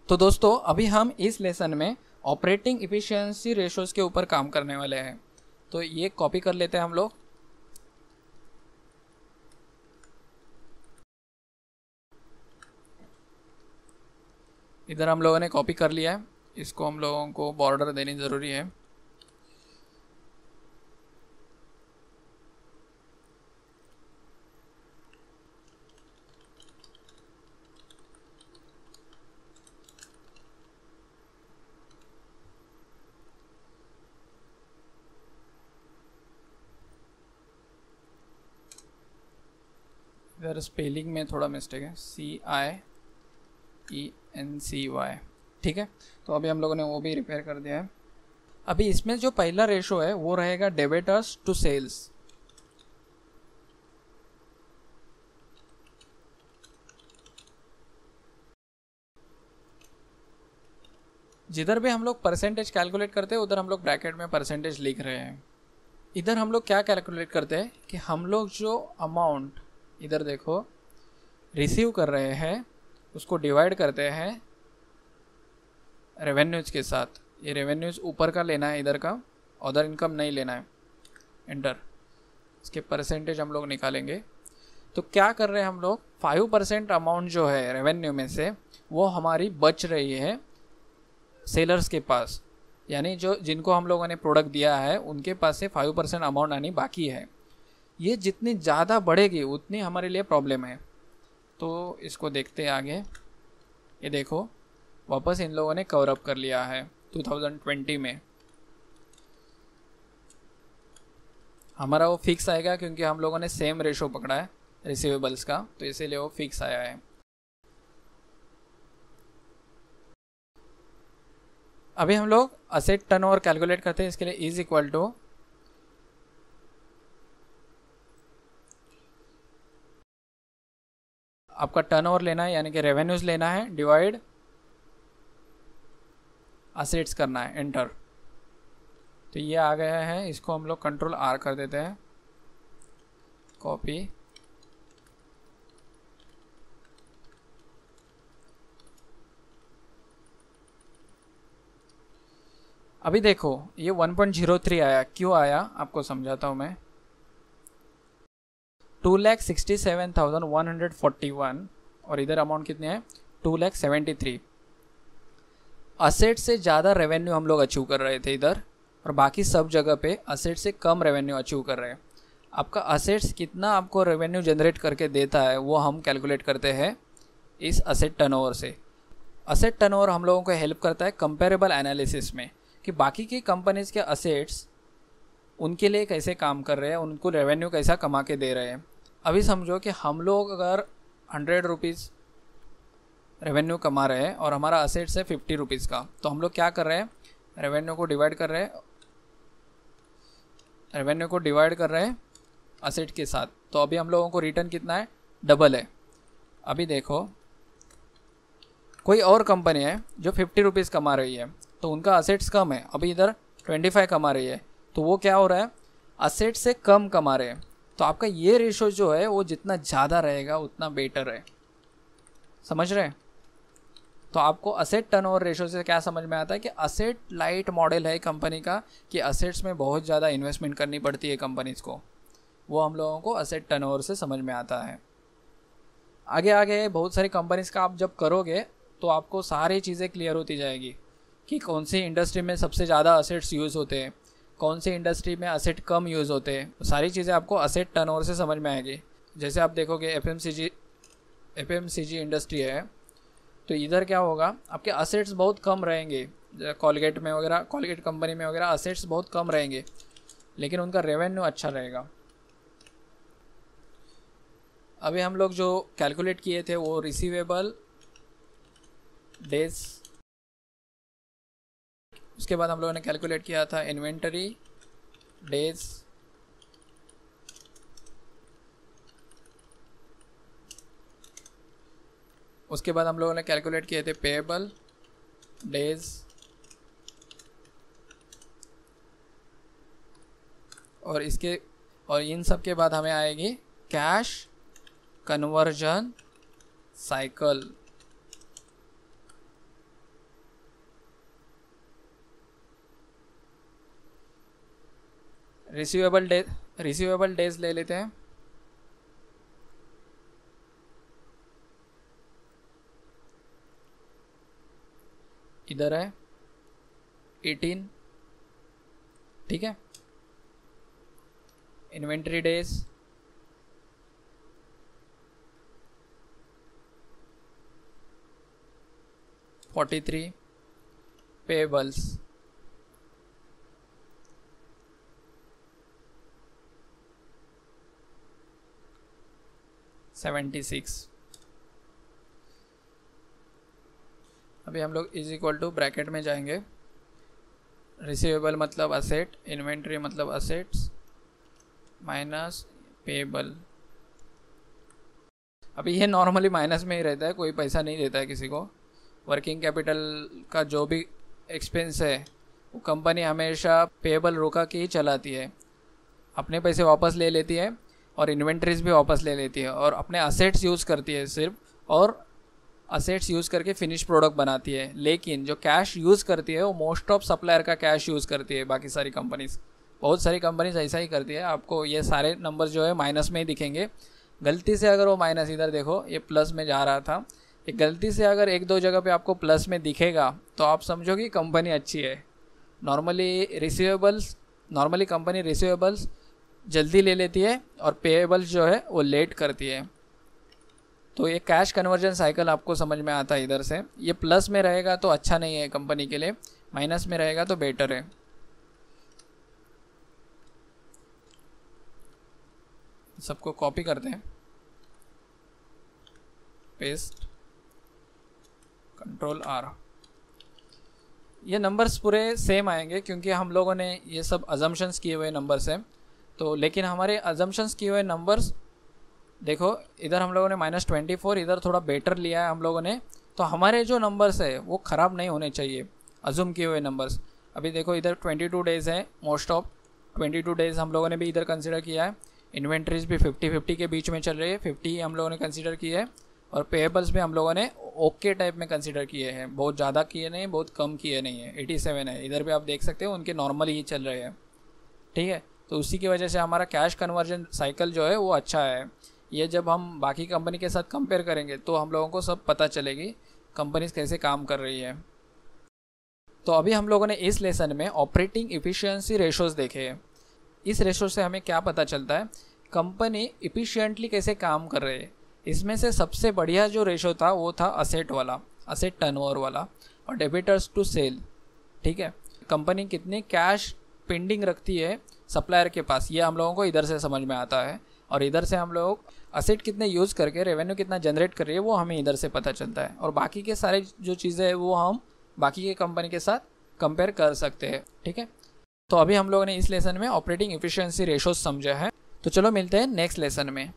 तो दोस्तों अभी हम इस लेसन में ऑपरेटिंग इफिशिएंसी रेशोज के ऊपर काम करने वाले हैं। तो ये कॉपी कर लेते हैं हम लोग। इधर हम लोगों ने कॉपी कर लिया है, इसको हम लोगों को बॉर्डर देनी ज़रूरी है। इधर स्पेलिंग में थोड़ा मिस्टेक है, CIENCY, ठीक है। तो अभी हम लोगों ने वो भी रिपेयर कर दिया है। अभी इसमें जो पहला रेशो है वो रहेगा डेबिटर्स टू सेल्स। जिधर भी हम लोग परसेंटेज कैलकुलेट करते हैं उधर हम लोग ब्रैकेट में परसेंटेज लिख रहे हैं। इधर हम लोग क्या कैलकुलेट करते हैं कि हम लोग जो अमाउंट इधर देखो रिसीव कर रहे हैं उसको डिवाइड करते हैं रेवेन्यूज के साथ। ये रेवेन्यूज ऊपर का लेना है, इधर का अदर इनकम नहीं लेना है। एंटर, इसके परसेंटेज हम लोग निकालेंगे। तो क्या कर रहे हैं हम लोग, 5% अमाउंट जो है रेवेन्यू में से वो हमारी बच रही है सेलर्स के पास, यानी जो जिनको हम लोगों ने प्रोडक्ट दिया है उनके पास से 5% अमाउंट आनी बाकी है। ये जितनी ज़्यादा बढ़ेगी उतनी हमारे लिए प्रॉब्लम है। तो इसको देखते हैं आगे। ये देखो वापस इन लोगों ने कवर अप कर लिया है 2020 में। हमारा वो फिक्स आएगा क्योंकि हम लोगों ने सेम रेशो पकड़ा है रिसीवेबल्स का, तो इसीलिए वो फिक्स आया है। अभी हम लोग असेट टर्नओवर कैलकुलेट करते हैं। इसके लिए इज इक्वल टू आपका टर्नओवर लेना है यानी कि रेवेन्यूज लेना है, डिवाइड असेट्स करना है। एंटर। तो ये आ गया है, इसको हम लोग कंट्रोल R कर देते हैं, कॉपी। अभी देखो ये 1.03 आया, क्यों आया आपको समझाता हूँ मैं। 2,67,141 और इधर अमाउंट कितने हैं 2,73,000। असेट से ज़्यादा रेवेन्यू हम लोग अचीव कर रहे थे इधर, और बाकी सब जगह पे असेट से कम रेवेन्यू अचीव कर रहे हैं। आपका असेट्स कितना आपको रेवेन्यू जनरेट करके देता है वो हम कैलकुलेट करते हैं इस असेट टर्नओवर से। असेट टर्नओवर हम लोगों को हेल्प करता है कंपेरेबल एनालिसिस में कि बाकी की कंपनीज के असेट्स उनके लिए कैसे काम कर रहे हैं, उनको रेवेन्यू कैसा कमा के दे रहे हैं। अभी समझो कि हम लोग अगर 100 रुपीज़ रेवेन्यू कमा रहे हैं और हमारा असेट्स है 50 रुपीज़ का, तो हम लोग क्या कर रहे हैं, रेवेन्यू को डिवाइड कर रहे हैं असेट के साथ। तो अभी हम लोगों को रिटर्न कितना है, डबल है। अभी देखो कोई और कंपनी है जो 50 रुपीज़ कमा रही है तो उनका असेट्स कम है, अभी इधर 25 कमा रही है, तो वो क्या हो रहा है, असेट से कम कमा रहे हैं। तो आपका ये रेशो जो है वो जितना ज़्यादा रहेगा उतना बेटर है, समझ रहे हैं। तो आपको असेट टर्नओवर रेशो से क्या समझ में आता है कि असेट लाइट मॉडल है कंपनी का, कि असेट्स में बहुत ज़्यादा इन्वेस्टमेंट करनी पड़ती है कंपनीज़ को, वो हम लोगों को असेट टर्नओवर से समझ में आता है। आगे आगे बहुत सारी कंपनीज़ का आप जब करोगे तो आपको सारी चीज़ें क्लियर होती जाएगी कि कौन सी इंडस्ट्री में सबसे ज़्यादा असेट्स यूज़ होते हैं, कौन सी इंडस्ट्री में असेट कम यूज़ होते हैं। सारी चीज़ें आपको असेट टर्नओवर से समझ में आएगी। जैसे आप देखोगे एफएमसीजी इंडस्ट्री है, तो इधर क्या होगा, आपके असेट्स बहुत कम रहेंगे। कॉलगेट में वगैरह, कॉलगेट कंपनी में वगैरह असेट्स बहुत कम रहेंगे, लेकिन उनका रेवेन्यू अच्छा रहेगा। अभी हम लोग जो कैलकुलेट किए थे वो रिसीवेबल डेज, उसके बाद हम लोगों ने कैलकुलेट किया था इन्वेंटरी डेज, उसके बाद हम लोगों ने कैलकुलेट किए थे पेएबल डेज, और इन सब के बाद हमें आएगी cash conversion cycle. Receivable days ले लेते हैं। इधर है 18, ठीक है। Inventory days 43, payables 76। अभी हम लोग इज इक्वल टू ब्रैकेट में जाएंगे। रिसीवेबल मतलब असेट, इन्वेंट्री मतलब असेट्स माइनस पेबल। अभी ये नॉर्मली माइनस में ही रहता है, कोई पैसा नहीं देता है किसी को। वर्किंग कैपिटल का जो भी एक्सपेंस है वो कंपनी हमेशा पेबल रोका के ही चलाती है, अपने पैसे वापस ले लेती है और इन्वेंट्रीज भी वापस ले लेती है और अपने असेट्स यूज़ करती है सिर्फ, और असेट्स यूज़ करके फिनिश प्रोडक्ट बनाती है। लेकिन जो कैश यूज़ करती है वो मोस्ट ऑफ सप्लायर का कैश यूज़ करती है। बाकी सारी कंपनीज, बहुत सारी कंपनीज ऐसा ही करती है। आपको ये सारे नंबर जो है माइनस में ही दिखेंगे। गलती से अगर वो माइनस, इधर देखो ये प्लस में जा रहा था, ये गलती से अगर एक दो जगह पे आपको प्लस में दिखेगा तो आप समझो कि कंपनी अच्छी है। नॉर्मली कंपनी रिसीवेबल्स जल्दी ले लेती है और पेएबल्स जो है वो लेट करती है। तो ये कैश कन्वर्जन साइकिल आपको समझ में आता है इधर से। ये प्लस में रहेगा तो अच्छा नहीं है कंपनी के लिए, माइनस में रहेगा तो बेटर है। सबको कॉपी करते हैं, पेस्ट, कंट्रोल आर। ये नंबर्स पूरे सेम आएंगे क्योंकि हम लोगों ने ये सब अजम्पशंस किए हुए नंबर्स हैं। तो लेकिन हमारे अजम्पशंस किए हुए नंबर्स देखो, इधर हम लोगों ने -24, इधर थोड़ा बेटर लिया है हम लोगों ने। तो हमारे जो नंबर्स है वो ख़राब नहीं होने चाहिए, अजूम किए हुए नंबर्स। अभी देखो इधर 22 डेज़ है, मोस्ट ऑफ 22 डेज़ हम लोगों ने भी इधर कंसिडर किया है। इन्वेंट्रीज भी 50-50 के बीच में चल रही है, 50 ही हम लोगों ने कंसिडर किया है। और पेएबल्स भी हम लोगों ने ओके टाइप में कंसिडर किए हैं, बहुत ज़्यादा किए नहीं, बहुत कम किए नहीं है। 87 है, इधर भी आप देख सकते हो उनके नॉर्मल ही चल रहे हैं, ठीक है। तो उसी की वजह से हमारा कैश कन्वर्जन साइकिल जो है वो अच्छा है। ये जब हम बाकी कंपनी के साथ कंपेयर करेंगे तो हम लोगों को सब पता चलेगी कंपनीज कैसे काम कर रही है। तो अभी हम लोगों ने इस लेसन में ऑपरेटिंग इफिशिएंसी रेशोज़ देखे हैं। इस रेशो से हमें क्या पता चलता है कंपनी इफिशिएंटली कैसे काम कर रही है। इसमें से सबसे बढ़िया जो रेशो था वो था असेट वाला, असेट टर्नओवर वाला, और डेबिटर्स टू सेल, ठीक है। कंपनी कितनी कैश पेंडिंग रखती है सप्लायर के पास, ये हम लोगों को इधर से समझ में आता है। और इधर से हम लोग असेट कितने यूज़ करके रेवेन्यू कितना जनरेट कर रही है वो हमें इधर से पता चलता है। और बाकी के सारे जो चीज़ें हैं वो हम बाकी के कंपनी के साथ कंपेयर कर सकते हैं, ठीक है। तो अभी हम लोगों ने इस लेसन में ऑपरेटिंग एफिशिएंसी रेशोज समझा है। तो चलो मिलते हैं नेक्स्ट लेसन में।